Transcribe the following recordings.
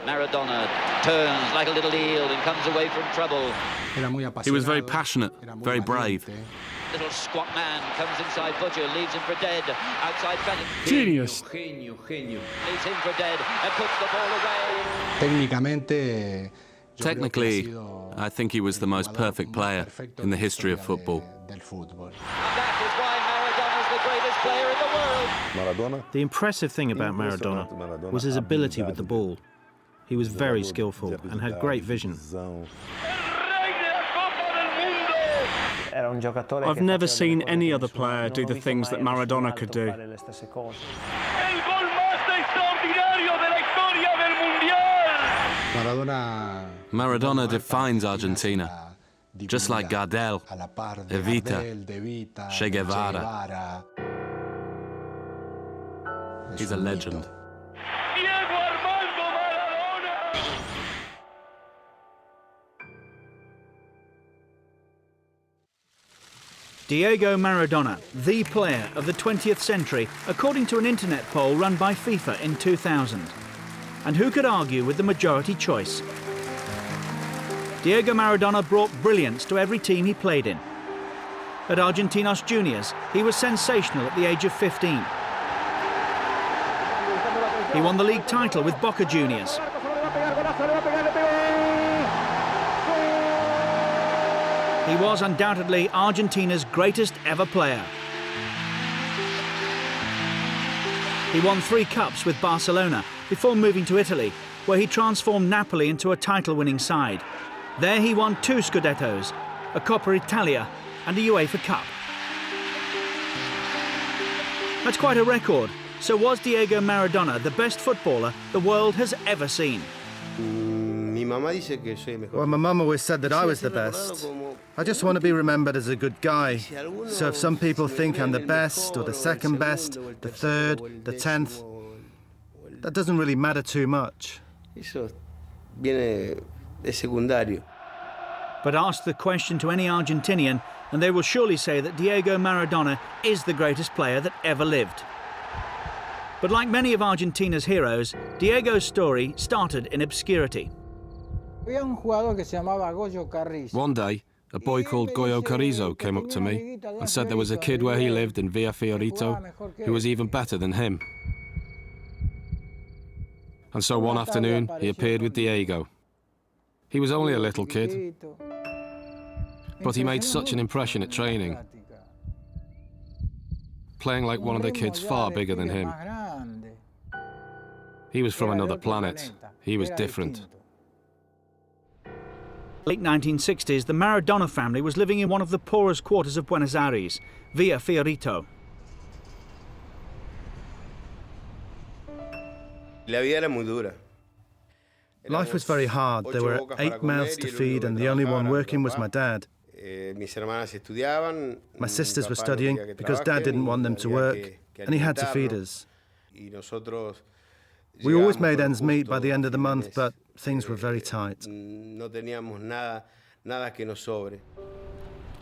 Maradona turns like a little eel and comes away from trouble. He was very passionate, very brave. Little squat man comes inside Butcher, leaves him for dead. Outside Bennett. Genius. Leaves him for dead and puts the ball away. Technically, I think he was the most perfect player in the history of football. And that is why Maradona's the greatest player in the world. The impressive thing about Maradona was his ability with the ball. He was very skillful and had great vision. I've never seen any other player do the things that Maradona could do. Maradona defines Argentina, just like Gardel, Evita, Che Guevara. He's a legend. Diego Maradona, the player of the 20th century, according to an internet poll run by FIFA in 2000. And who could argue with the majority choice? Diego Maradona brought brilliance to every team he played in. At Argentinos Juniors, he was sensational at the age of 15. He won the league title with Boca Juniors. He was undoubtedly Argentina's greatest ever player. He won 3 cups with Barcelona before moving to Italy, where he transformed Napoli into a title-winning side. There he won 2 Scudettos, a Coppa Italia and a UEFA Cup. That's quite a record. So was Diego Maradona the best footballer the world has ever seen? Well, my mum always said that I was the best. I just want to be remembered as a good guy. So if some people think I'm the best, or the second best, the third, the 10th, that doesn't really matter too much. But ask the question to any Argentinian, and they will surely say that Diego Maradona is the greatest player that ever lived. But like many of Argentina's heroes, Diego's story started in obscurity. One day, a boy called Goyo Carrizo came up to me and said there was a kid where he lived in Villa Fiorito who was even better than him. And so one afternoon, he appeared with Diego. He was only a little kid, but he made such an impression at training, playing like one of the kids far bigger than him. He was from another planet. He was different. Late 1960s, the Maradona family was living in one of the poorest quarters of Buenos Aires, Villa Fiorito. Life was very hard. There were 8 mouths to feed, and the only one working was my dad. My sisters were studying because Dad didn't want them to work, and he had to feed us. We always made ends meet by the end of the month, but things were very tight.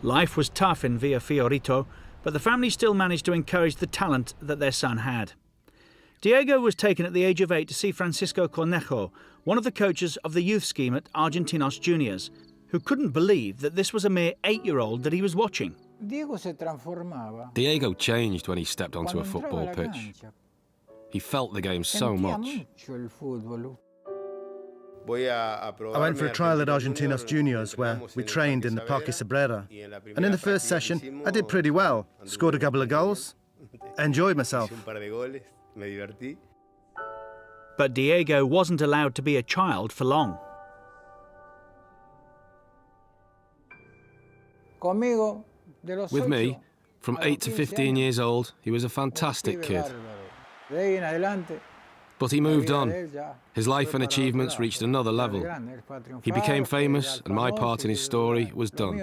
Life was tough in Villa Fiorito, but the family still managed to encourage the talent that their son had. Diego was taken at the age of 8 to see Francisco Cornejo, one of the coaches of the youth scheme at Argentinos Juniors, who couldn't believe that this was a mere 8-year-old that he was watching. Diego changed when he stepped onto a football pitch. He felt the game so much. I went for a trial at Argentinos Juniors, where we trained in the Parque Sabrera. And in the first session, I did pretty well. Scored a couple of goals. I enjoyed myself. But Diego wasn't allowed to be a child for long. With me, from 8 to 15 years old, he was a fantastic kid. But he moved on. His life and achievements reached another level. He became famous, and my part in his story was done.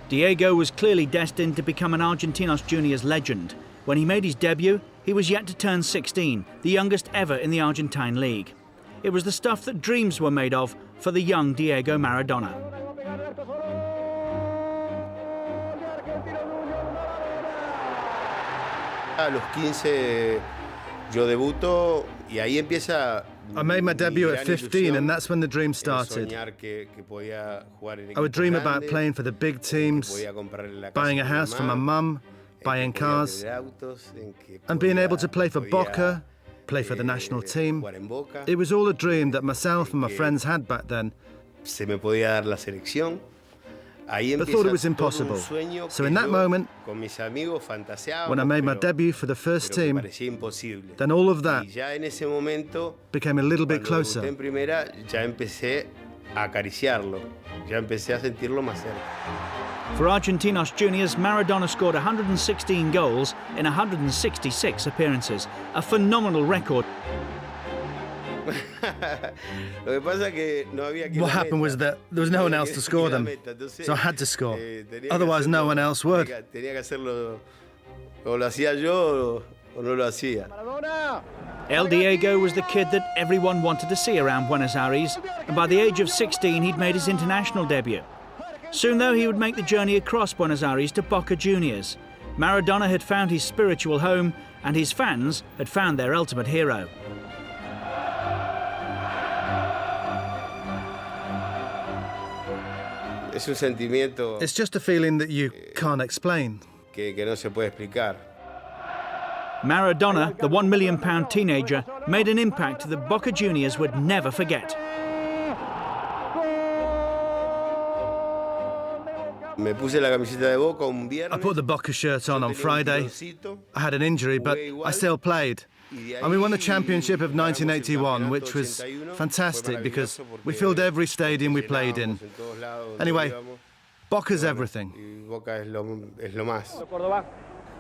Diego was clearly destined to become an Argentinos Juniors legend. When he made his debut, he was yet to turn 16, the youngest ever in the Argentine league. It was the stuff that dreams were made of for the young Diego Maradona. A los 15 yo debuto I made my debut at 15, and that's when the dream started. I would dream about playing for the big teams, buying a house for my mum, buying cars, and being able to play for Boca, play for the national team. It was all a dream that myself and my friends had back then, but thought it was impossible. So in that moment, when I made my debut for the first team, then all of that became a little bit closer. For Argentinos juniors, Maradona scored 116 goals in 166 appearances, a phenomenal record. What happened was that there was no one else to score them, so I had to score. Otherwise, no one else would. El Diego was the kid that everyone wanted to see around Buenos Aires, and by the age of 16 he'd made his international debut. Soon though he would make the journey across Buenos Aires to Boca Juniors. Maradona had found his spiritual home, and his fans had found their ultimate hero. It's just a feeling that you can't explain. Maradona, the £1 million teenager, made an impact that Boca Juniors would never forget. I put the Boca shirt on Friday. I had an injury, but I still played. And we won the championship of 1981, which was fantastic because we filled every stadium we played in. Anyway, Boca's everything.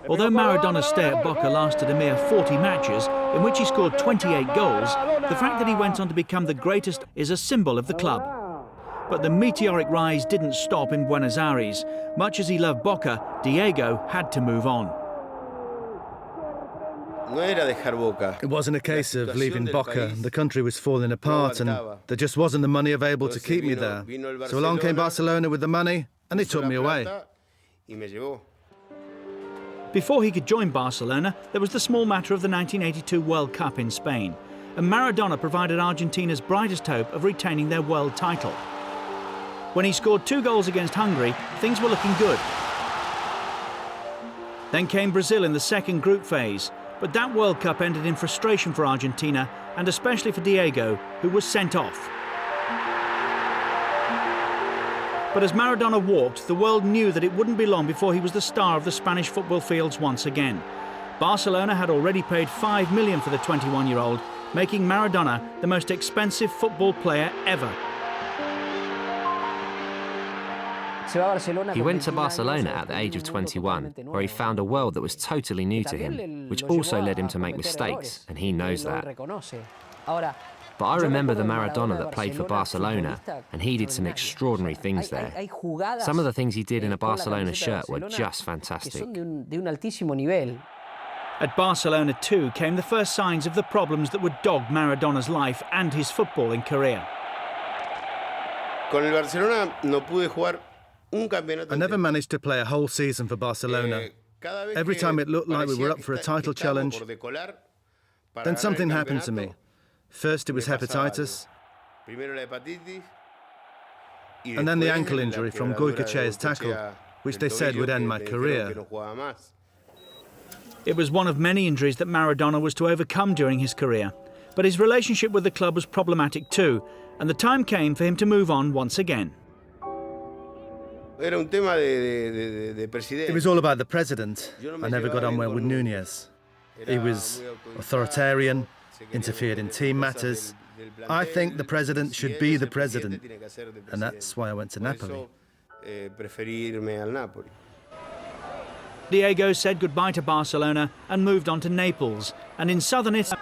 Although Maradona's stay at Boca lasted a mere 40 matches, in which he scored 28 goals, the fact that he went on to become the greatest is a symbol of the club. But the meteoric rise didn't stop in Buenos Aires. Much as he loved Boca, Diego had to move on. It wasn't a case of leaving Boca. The country was falling apart and there just wasn't the money available to keep me there. So along came Barcelona with the money and they took me away. Before he could join Barcelona, there was the small matter of the 1982 World Cup in Spain. And Maradona provided Argentina's brightest hope of retaining their world title. When he scored 2 goals against Hungary, things were looking good. Then came Brazil in the second group phase. But that World Cup ended in frustration for Argentina, and especially for Diego, who was sent off. But as Maradona walked, the world knew that it wouldn't be long before he was the star of the Spanish football fields once again. Barcelona had already paid $5 million for the 21-year-old, making Maradona the most expensive football player ever. He went to Barcelona at the age of 21, where he found a world that was totally new to him, which also led him to make mistakes, and he knows that. But I remember the Maradona that played for Barcelona, and he did some extraordinary things there. Some of the things he did in a Barcelona shirt were just fantastic. At Barcelona too came the first signs of the problems that would dog Maradona's life and his footballing career. I never managed to play a whole season for Barcelona. Every time it looked like we were up for a title challenge, then something happened to me. First it was hepatitis, and then the ankle injury from Goycochea's tackle, which they said would end my career. It was one of many injuries that Maradona was to overcome during his career. But his relationship with the club was problematic too, and the time came for him to move on once again. It was all about the president. I never got on well with Núñez. He was authoritarian, interfered in team matters. I think the president should be the president, and that's why I went to Napoli. Diego said goodbye to Barcelona and moved on to Naples, and in southern Italy.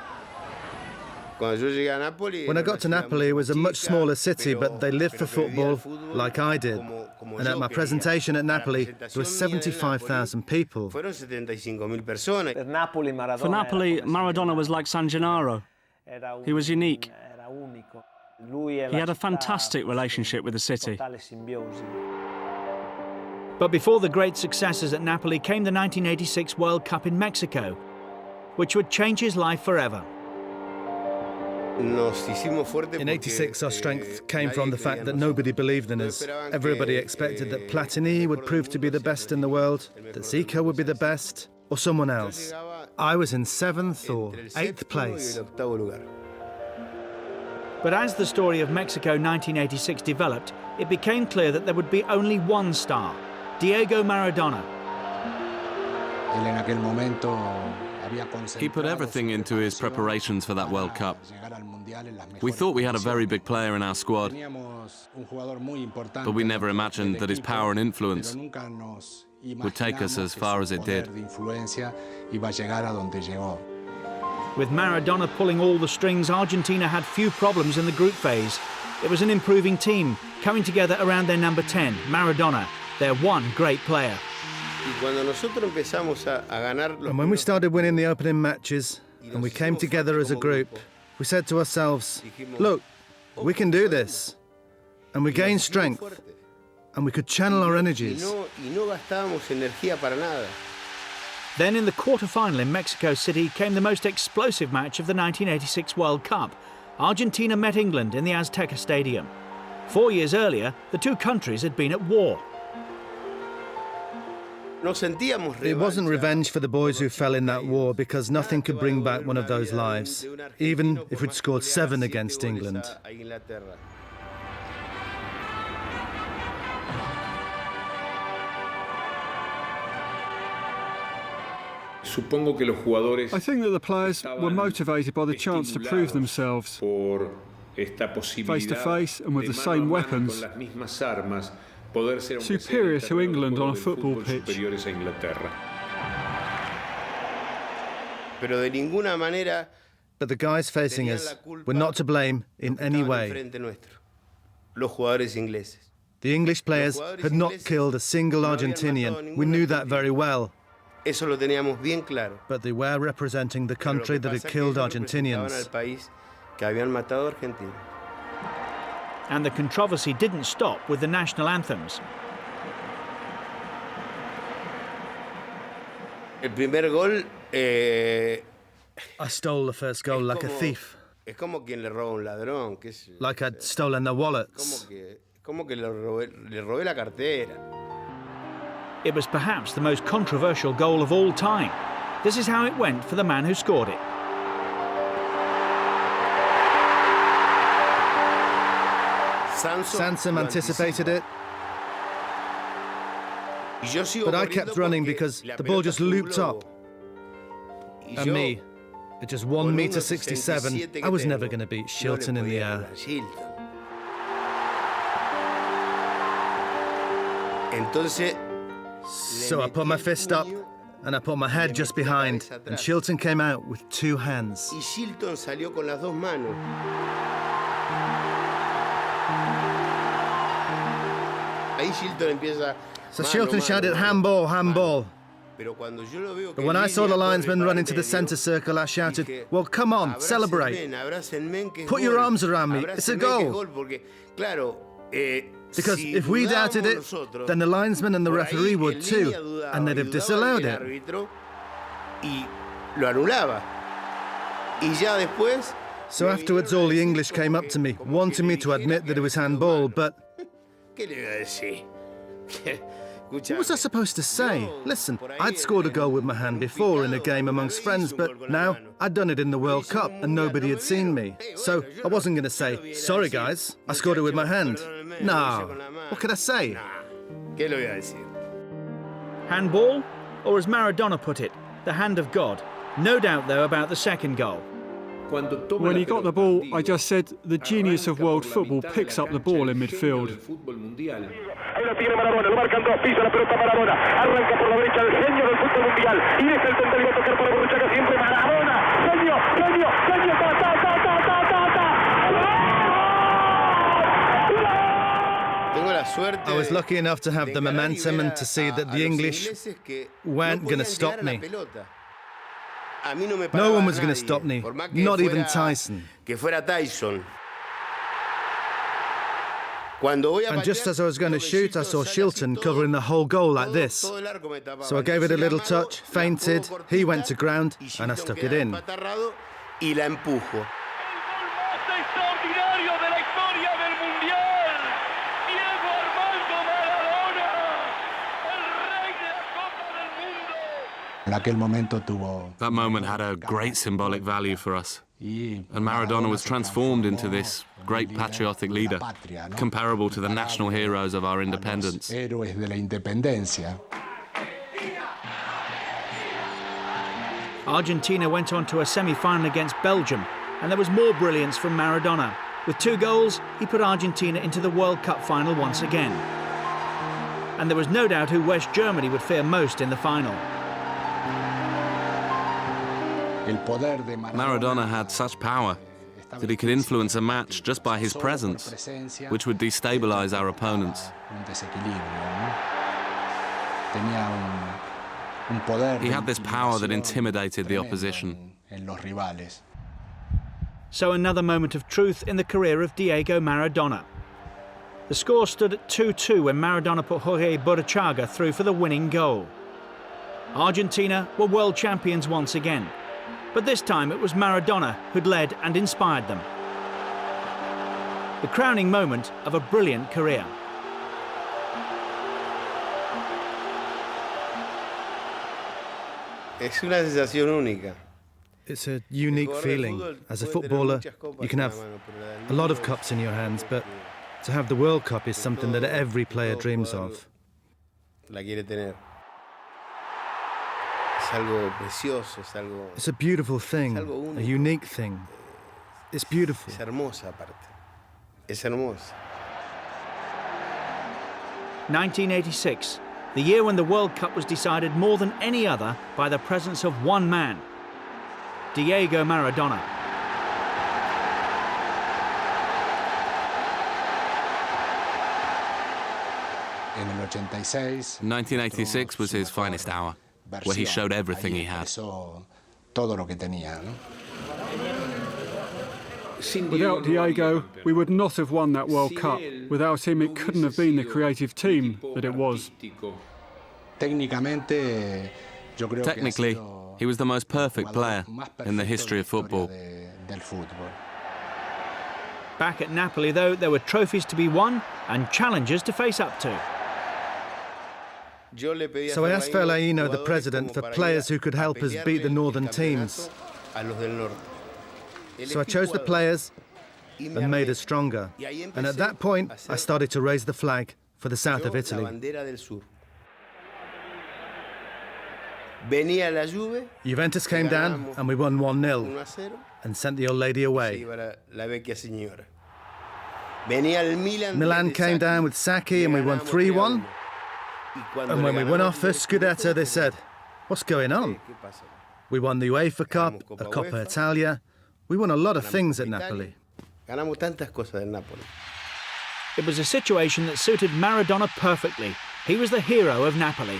When I got to Napoli, it was a much smaller city, but they lived for football like I did. And at my presentation at Napoli, there were 75,000 people. For Napoli, Maradona was like San Gennaro. He was unique. He had a fantastic relationship with the city. But before the great successes at Napoli came the 1986 World Cup in Mexico, which would change his life forever. In '86, our strength came from the fact that nobody believed in us. Everybody expected that Platini would prove to be the best in the world, that Zico would be the best, or someone else. I was in 7th or 8th place. But as the story of Mexico 1986 developed, it became clear that there would be only one star, Diego Maradona. He put everything into his preparations for that World Cup. We thought we had a very big player in our squad, but we never imagined that his power and influence would take us as far as it did. With Maradona pulling all the strings, Argentina had few problems in the group phase. It was an improving team, coming together around their number 10, Maradona, their one great player. And when we started winning the opening matches, and we came together as a group, we said to ourselves, look, we can do this. And we gained strength, and we could channel our energies. Then in the quarter-final in Mexico City came the most explosive match of the 1986 World Cup. Argentina met England in the Azteca Stadium. 4 years earlier, the two countries had been at war. It wasn't revenge for the boys who fell in that war, because nothing could bring back one of those lives, even if we'd scored 7 against England. I think that the players were motivated by the chance to prove themselves face to face and with the same weapons, superior to England on a football pitch. But the guys facing us were not to blame in any way. The English players had not killed a single Argentinian. We knew that very well. But they were representing the country that had killed Argentinians. And the controversy didn't stop with the national anthems. I stole the first goal like a thief. Like I'd stolen their wallets. It was perhaps the most controversial goal of all time. This is how it went for the man who scored it. Sansom anticipated it. But I kept running because the ball just looped up. And me, at just 1.67 meters, I was never going to beat Shilton in the air. So I put my fist up, and I put my head just behind, and Shilton came out with 2 hands. So Shilton shouted, handball, handball. But when I saw the linesman run into the centre circle, I shouted, well, come on, celebrate. Put your arms around me, it's a goal. Because if we doubted it, then the linesman and the referee would too, and they'd have disallowed it. So afterwards, all the English came up to me, wanting me to admit that it was handball, but what was I supposed to say? Listen, I'd scored a goal with my hand before in a game amongst friends, but now I'd done it in the World Cup and nobody had seen me. So I wasn't going to say, sorry guys, I scored it with my hand. No, what could I say? Handball? Or as Maradona put it, the hand of God. No doubt though about the second goal. When he got the ball, I just said, the genius of world football picks up the ball in midfield. I was lucky enough to have the momentum and to see that the English weren't going to stop me. No one was going to stop me, not even Tyson. And just as I was going to shoot, I saw Shilton covering the whole goal like this. So I gave it a little touch, feinted, he went to ground, and I stuck it in. That moment had a great symbolic value for us. And Maradona was transformed into this great patriotic leader, comparable to the national heroes of our independence. Argentina went on to a semi-final against Belgium, and there was more brilliance from Maradona. With 2 goals, he put Argentina into the World Cup final once again. And there was no doubt who West Germany would fear most in the final. Maradona had such power that he could influence a match just by his presence, which would destabilize our opponents. He had this power that intimidated the opposition. So another moment of truth in the career of Diego Maradona. The score stood at 2-2 when Maradona put Jorge Burruchaga through for the winning goal. Argentina were world champions once again, but this time it was Maradona who'd led and inspired them. The crowning moment of a brilliant career. It's a unique feeling. As a footballer, you can have a lot of cups in your hands, but to have the World Cup is something that every player dreams of. It's a beautiful thing, a unique thing. It's beautiful. 1986, the year when the World Cup was decided more than any other by the presence of one man, Diego Maradona. In 1986 was his finest hour, where he showed everything he had. Without Diego, we would not have won that World Cup. Without him, it couldn't have been the creative team that it was. Technically, he was the most perfect player in the history of football. Back at Napoli, though, there were trophies to be won and challenges to face up to. So I asked Fellaino, the president, for players who could help us beat the northern teams. So I chose the players and made us stronger. And at that point, I started to raise the flag for the south of Italy. Juventus came down and we won 1-0 and sent the old lady away. Milan came down with Sacchi and we won 3-1. And when we won our first Scudetto, they said, "What's going on?" We won the UEFA Cup, a Coppa Italia. We won a lot of things at Napoli. It was a situation that suited Maradona perfectly. He was the hero of Napoli.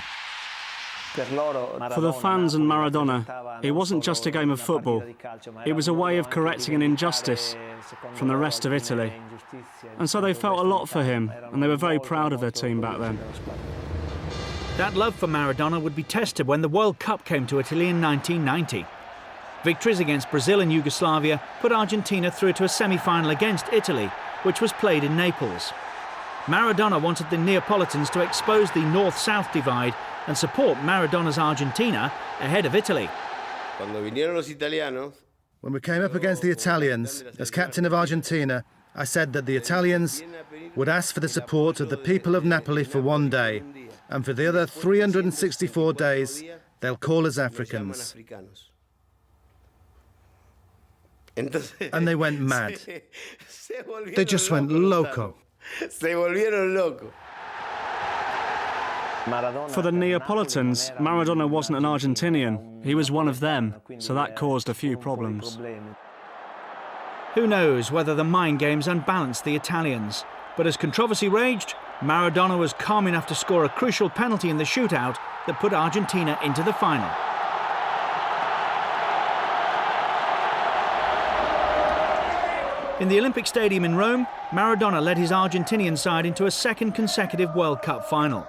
For the fans and Maradona, it wasn't just a game of football. It was a way of correcting an injustice from the rest of Italy. And so they felt a lot for him, and they were very proud of their team back then. That love for Maradona would be tested when the World Cup came to Italy in 1990. Victories against Brazil and Yugoslavia put Argentina through to a semi-final against Italy, which was played in Naples. Maradona wanted the Neapolitans to expose the north-south divide and support Maradona's Argentina ahead of Italy. When we came up against the Italians, as captain of Argentina, I said that the Italians would ask for the support of the people of Napoli for one day, and for the other 364 days, they'll call us Africans. And they went mad. They just went loco. For the Neapolitans, Maradona wasn't an Argentinian. He was one of them, so that caused a few problems. Who knows whether the mind games unbalanced the Italians, but as controversy raged, Maradona was calm enough to score a crucial penalty in the shootout that put Argentina into the final. In the Olympic Stadium in Rome, Maradona led his Argentinian side into a second consecutive World Cup final.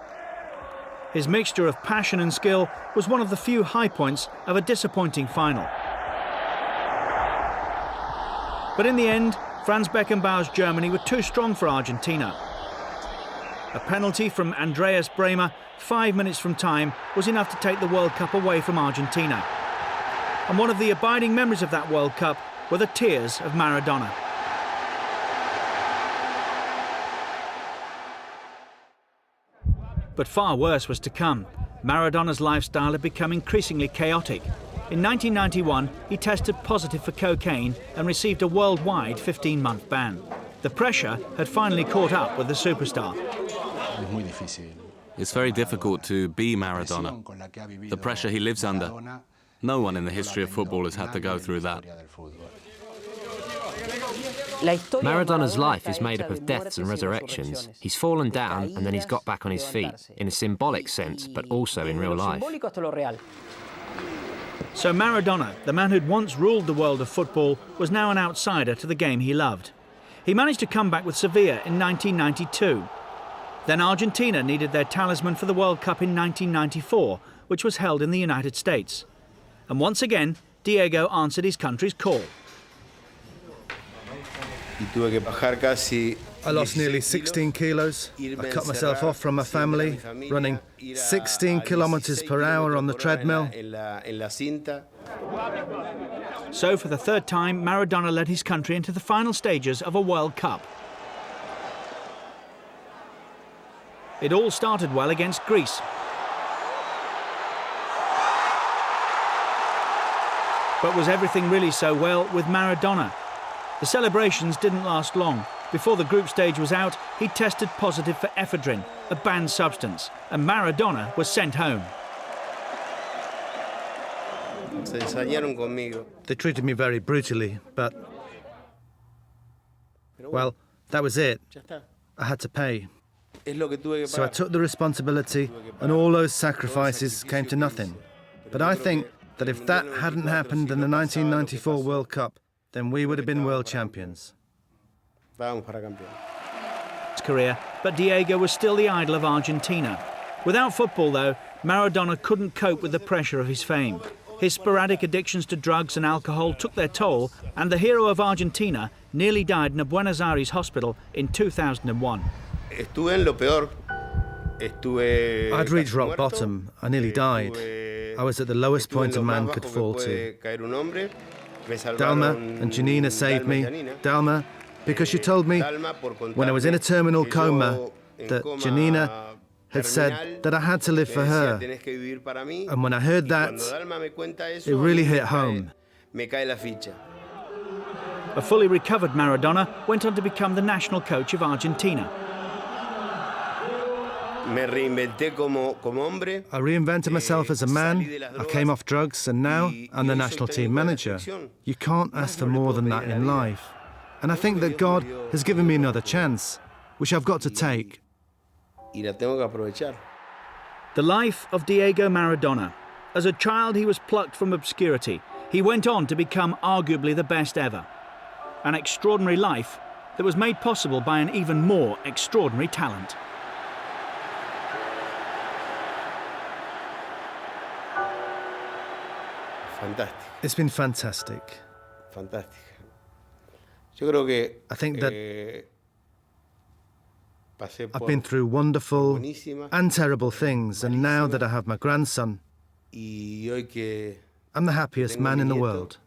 His mixture of passion and skill was one of the few high points of a disappointing final. But in the end, Franz Beckenbauer's Germany were too strong for Argentina. A penalty from Andreas Bremer 5 minutes from time was enough to take the World Cup away from Argentina. And one of the abiding memories of that World Cup were the tears of Maradona. But far worse was to come. Maradona's lifestyle had become increasingly chaotic. In 1991, he tested positive for cocaine and received a worldwide 15-month ban. The pressure had finally caught up with the superstar. It's very difficult to be Maradona. The pressure he lives under. No one in the history of football has had to go through that. Maradona's life is made up of deaths and resurrections. He's fallen down and then he's got back on his feet, in a symbolic sense, but also in real life. So Maradona, the man who'd once ruled the world of football, was now an outsider to the game he loved. He managed to come back with Sevilla in 1992. Then Argentina needed their talisman for the World Cup in 1994, which was held in the United States. And once again, Diego answered his country's call. I lost nearly 16 kilos. I cut myself off from my family, running 16 kilometers per hour on the treadmill. So for the third time, Maradona led his country into the final stages of a World Cup. It all started well against Greece. But was everything really so well with Maradona? The celebrations didn't last long. Before the group stage was out, he tested positive for ephedrine, a banned substance, and Maradona was sent home. They treated me very brutally, but, well, that was it. I had to pay. So I took the responsibility, and all those sacrifices came to nothing. But I think that if that hadn't happened in the 1994 World Cup, then we would have been world champions. His career, but Diego was still the idol of Argentina. Without football, though, Maradona couldn't cope with the pressure of his fame. His sporadic addictions to drugs and alcohol took their toll, and the hero of Argentina nearly died in a Buenos Aires hospital in 2001. I'd reached rock bottom. I nearly died. I was at the lowest point a man could fall to. Dalma and Janina saved me. Dalma, because she told me when I was in a terminal coma that Janina had said that I had to live for her. And when I heard that, it really hit home. A fully recovered Maradona went on to become the national coach of Argentina. I reinvented myself as a man. I came off drugs, and now I'm the national team manager. You can't ask for more than that in life. And I think that God has given me another chance, which I've got to take. The life of Diego Maradona. As a child, he was plucked from obscurity. He went on to become arguably the best ever. An extraordinary life that was made possible by an even more extraordinary talent. It's been fantastic. I think that I've been through wonderful and terrible things, and now that I have my grandson, I'm the happiest man in the world.